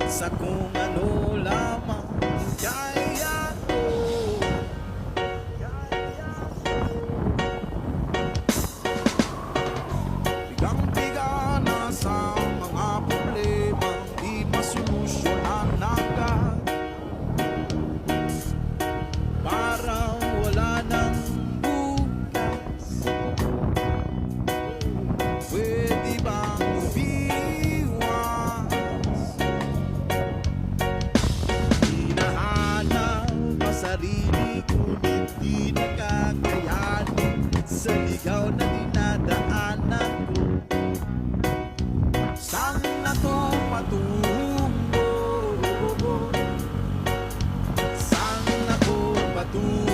sa kung ano lamang kaya ko. Bigang-biga na sa mga problemang di masolusyonan agad. Parang wala nang bukas. Pwede bang umiwas? Hinahanap ang sarili ngunit di nakakayanin sa ligaw na dinadaanan ko. Saan na to patungo? Saan ako patungo?